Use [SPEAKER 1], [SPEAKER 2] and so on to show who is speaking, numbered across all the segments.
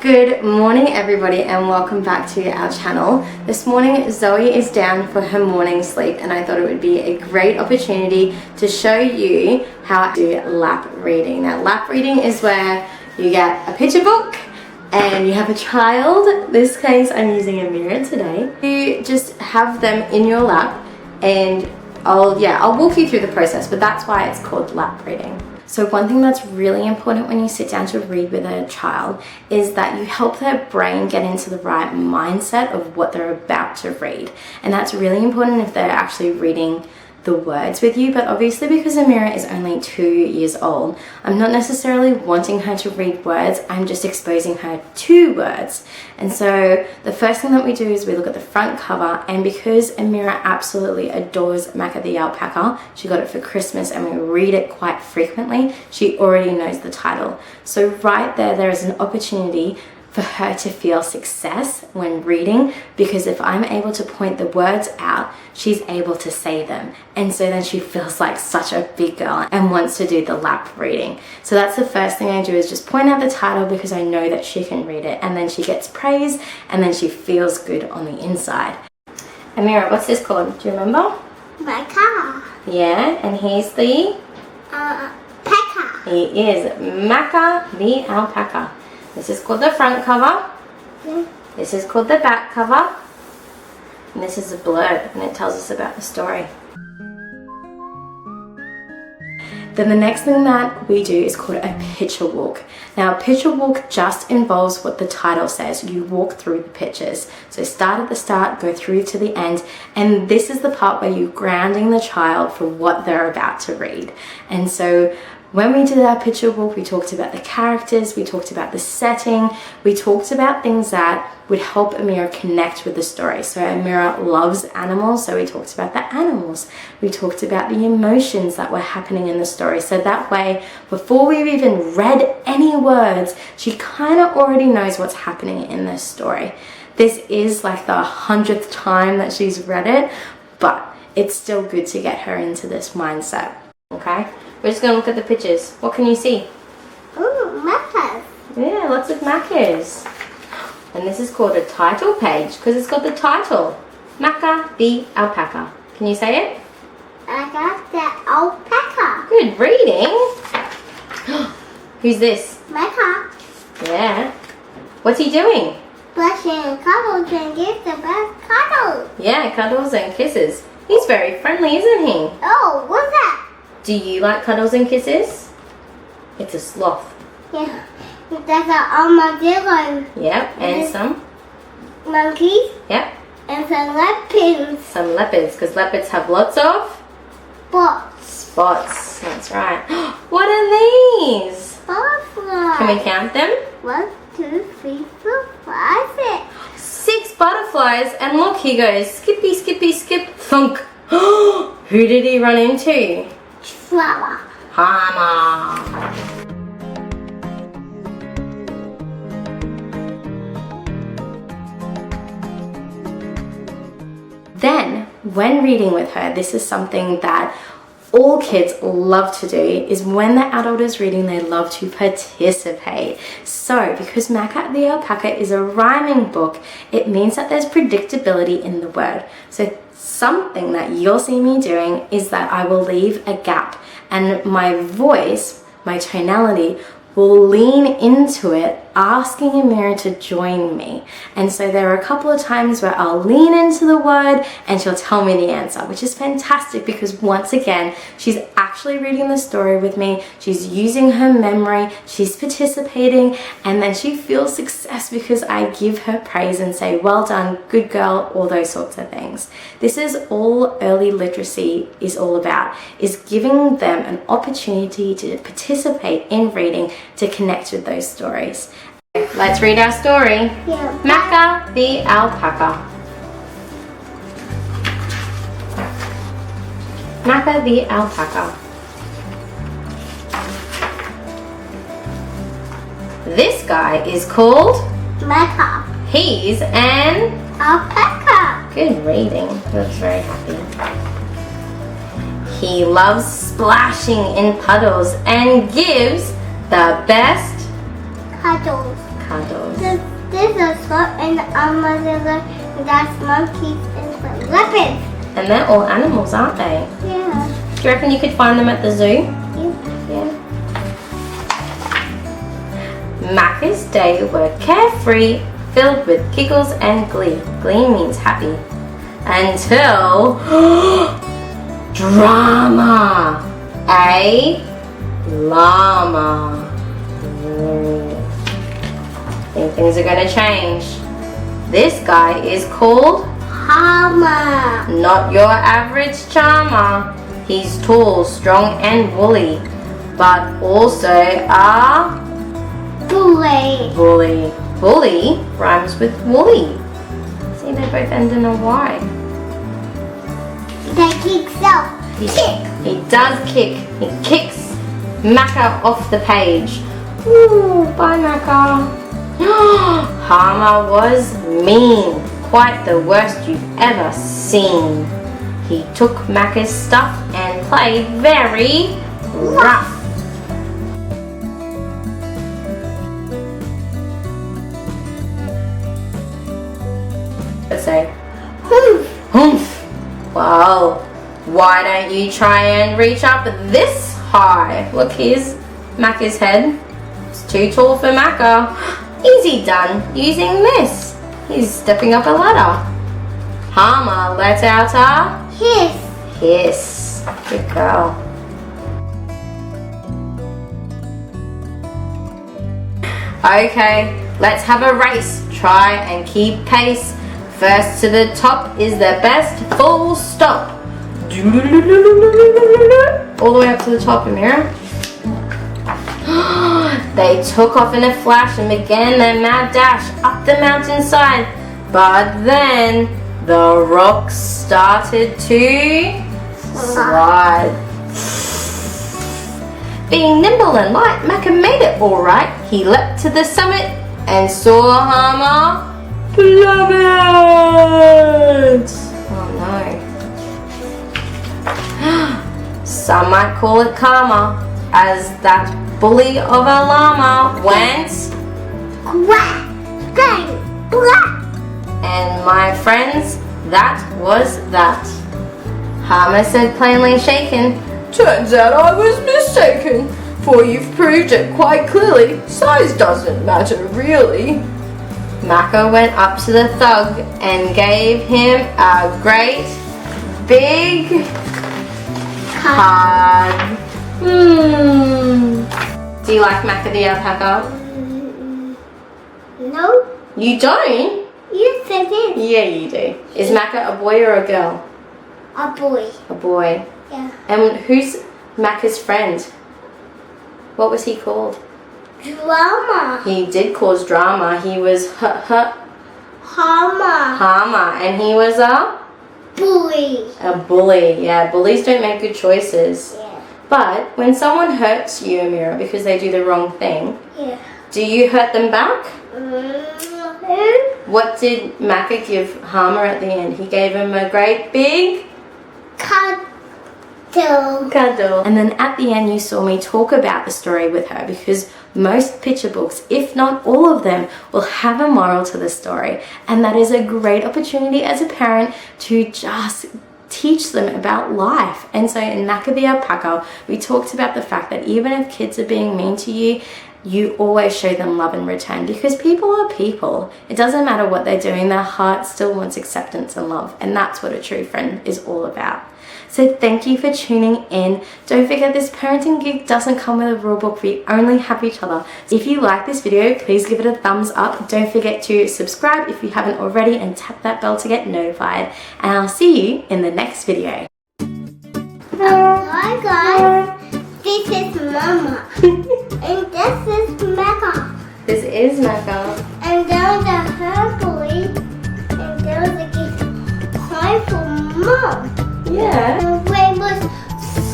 [SPEAKER 1] Good morning everybody and welcome back to our channel. This morning Zoe is down for her morning sleep and I thought it would be a great opportunity to show you how to do lap reading. Now lap reading is where you get a picture book and you have a child. In this case I'm using Amira today. You just have them in your lap and I'll walk you through the process, but that's why it's called lap reading. So one thing that's really important when you sit down to read with a child is that you help their brain get into the right mindset of what they're about to read. And that's really important if they're actually reading the words with you, but obviously because Amira is only 2 years old, I'm not necessarily wanting her to read words, I'm just exposing her to words. And so the first thing that we do is we look at the front cover, and because Amira absolutely adores Macca the alpaca, she got it for Christmas and we read it quite frequently, she already knows the title. So right there is an opportunity for her to feel success when reading, because if I'm able to point the words out, she's able to say them. And so then she feels like such a big girl and wants to do the lap reading. So that's the first thing I do, is just point out the title because I know that she can read it, and then she gets praise and then she feels good on the inside. Amira, what's this called? Do you remember?
[SPEAKER 2] My car.
[SPEAKER 1] Yeah, and he's the?
[SPEAKER 2] Alpaca.
[SPEAKER 1] He is Macca the alpaca. This is called the front cover.
[SPEAKER 2] Yeah.
[SPEAKER 1] This is called the back cover. And this is a blurb and it tells us about the story. Then the next thing that we do is called a picture walk. Now a picture walk just involves what the title says. You walk through the pictures. So start at the start, go through to the end, and this is the part where you're grounding the child for what they're about to read. And so when we did our picture walk, we talked about the characters, we talked about the setting, we talked about things that would help Amira connect with the story. So Amira loves animals, so we talked about the animals. We talked about the emotions that were happening in the story. So that way, before we've even read any words, she kind of already knows what's happening in this story. This is like the 100th time that she's read it, but it's still good to get her into this mindset, okay? We're just going to look at the pictures. What can you see?
[SPEAKER 2] Ooh, Maccas.
[SPEAKER 1] Yeah, lots of Maccas. And this is called a title page because it's got the title. Macca the alpaca. Can you say it?
[SPEAKER 2] I got the alpaca.
[SPEAKER 1] Good reading. Who's this?
[SPEAKER 2] Macca.
[SPEAKER 1] Yeah. What's he doing?
[SPEAKER 2] Brushing cuddles and gives the best cuddles.
[SPEAKER 1] Yeah, cuddles and kisses. He's very friendly, isn't he?
[SPEAKER 2] Oh, what's that?
[SPEAKER 1] Do you like cuddles and kisses? It's a sloth.
[SPEAKER 2] Yeah, that's an armadillo.
[SPEAKER 1] Yep, and some
[SPEAKER 2] Monkeys.
[SPEAKER 1] Yep,
[SPEAKER 2] And some leopards.
[SPEAKER 1] some leopards, because leopards have lots of
[SPEAKER 2] Spots.
[SPEAKER 1] spots. That's right. What are these?
[SPEAKER 2] Butterflies.
[SPEAKER 1] Can we count them?
[SPEAKER 2] 1, 2, 3, 4, 5, 6.
[SPEAKER 1] 6 butterflies, and look, he goes skippy, skippy, skip, thunk. Who did he run into?
[SPEAKER 2] Flower.
[SPEAKER 1] Hammer. Then, when reading with her, this is something that all kids love to do, is when the adult is reading, they love to participate. So, because Macca the alpaca is a rhyming book, it means that there's predictability in the word. So, something that you'll see me doing is that I will leave a gap, and my voice, my tonality, will lean into it, asking Amira to join me. And so there are a couple of times where I'll lean into the word and she'll tell me the answer, which is fantastic because once again, she's actually reading the story with me, she's using her memory, she's participating, and then she feels success because I give her praise and say, well done, good girl, all those sorts of things. This is all early literacy is all about, is giving them an opportunity to participate in reading, to connect with those stories. Let's read our story.
[SPEAKER 2] Yeah.
[SPEAKER 1] Macca the alpaca. Macca the alpaca. This guy is called
[SPEAKER 2] Macca.
[SPEAKER 1] He's an
[SPEAKER 2] Alpaca.
[SPEAKER 1] good reading. He looks very happy. He loves splashing in puddles and gives the best
[SPEAKER 2] Cuddles.
[SPEAKER 1] Cuddles.
[SPEAKER 2] There's a sloth and that's monkeys and the leopards.
[SPEAKER 1] And they're all animals, aren't they?
[SPEAKER 2] Yeah.
[SPEAKER 1] Do you reckon you could find them at the zoo? Yeah. Macca's day were carefree, filled with giggles and glee. Glee means happy. Until drama. A llama. I think things are going to change. This guy is called
[SPEAKER 2] Hama.
[SPEAKER 1] not your average charmer. He's tall, strong and woolly, but also a
[SPEAKER 2] Bully.
[SPEAKER 1] bully. Bully rhymes with woolly. See, they both end in a Y.
[SPEAKER 2] They kicks out. Kick.
[SPEAKER 1] He does kick. He kicks Macca off the page. Ooh, bye Macca. Hama was mean. Quite the worst you've ever seen. He took Macca's stuff and played very rough. Let's say,
[SPEAKER 2] Humph.
[SPEAKER 1] humph. Well, why don't you try and reach up this high? Look, here's Macca's head. It's too tall for Macca. Easy done using this. He's stepping up a ladder. Hama let out a
[SPEAKER 2] Hiss.
[SPEAKER 1] hiss. Good girl. Okay, let's have a race. Try and keep pace. First to the top is the best. Full stop. All the way up to the top, Amira. They took off in a flash and began their mad dash up the mountainside. But then the rocks started to slide. Being nimble and light, Macca made it all right. He leapt to the summit and saw Hama plummet. Oh no. Some might call it karma, as that bully of a llama went
[SPEAKER 2] Quack. Bang. Quack.
[SPEAKER 1] and my friends, that was that. Hama said plainly shaken, turns out I was mistaken, for you've proved it quite clearly, size doesn't matter really. Macca went up to the thug and gave him a great big hug. Do you like Macca the alpaca?
[SPEAKER 2] No.
[SPEAKER 1] You don't?
[SPEAKER 2] Yes, I did.
[SPEAKER 1] Yeah, you do. Is Macca a boy or a girl?
[SPEAKER 2] A boy.
[SPEAKER 1] A boy.
[SPEAKER 2] Yeah.
[SPEAKER 1] And who's Macca's friend? What was he called?
[SPEAKER 2] Drama.
[SPEAKER 1] He did cause drama. He was
[SPEAKER 2] Hama.
[SPEAKER 1] Hama, and he was a
[SPEAKER 2] Bully.
[SPEAKER 1] bully. Yeah, bullies don't make good choices.
[SPEAKER 2] Yeah.
[SPEAKER 1] But when someone hurts you, Amira, because they do the wrong thing,
[SPEAKER 2] Yeah.
[SPEAKER 1] do you hurt them back?
[SPEAKER 2] Mm-hmm.
[SPEAKER 1] What did Macca give Hama at the end? He gave him a great big
[SPEAKER 2] Cuddle.
[SPEAKER 1] cuddle. And then at the end you saw me talk about the story with her, because most picture books, if not all of them, will have a moral to the story, and that is a great opportunity as a parent to just teach them about life. And so in Macca the alpaca, we talked about the fact that even if kids are being mean to you, you always show them love in return, because people are people. It doesn't matter what they're doing, their heart still wants acceptance and love, and that's what a true friend is all about. So thank you for tuning in. Don't forget, this parenting gig doesn't come with a rule book. We only have each other. If you like this video, please give it a thumbs up. Don't forget to subscribe if you haven't already, and tap that bell to get notified. And I'll see you in the next video.
[SPEAKER 2] Hi guys. This is Mama. And this is Mecca.
[SPEAKER 1] This is Macca.
[SPEAKER 2] And there was a herboy. And there was a gift cry for Mom.
[SPEAKER 1] Yeah.
[SPEAKER 2] The rain was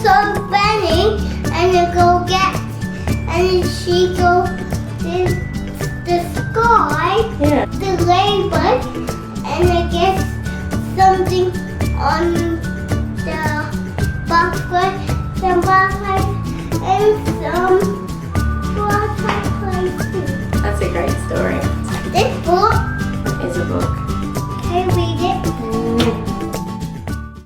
[SPEAKER 2] so funny, and you go get, and she go the sky,
[SPEAKER 1] Yeah.
[SPEAKER 2] the label, and I guess something on the bucket, some bucket, and some water places.
[SPEAKER 1] That's a great story.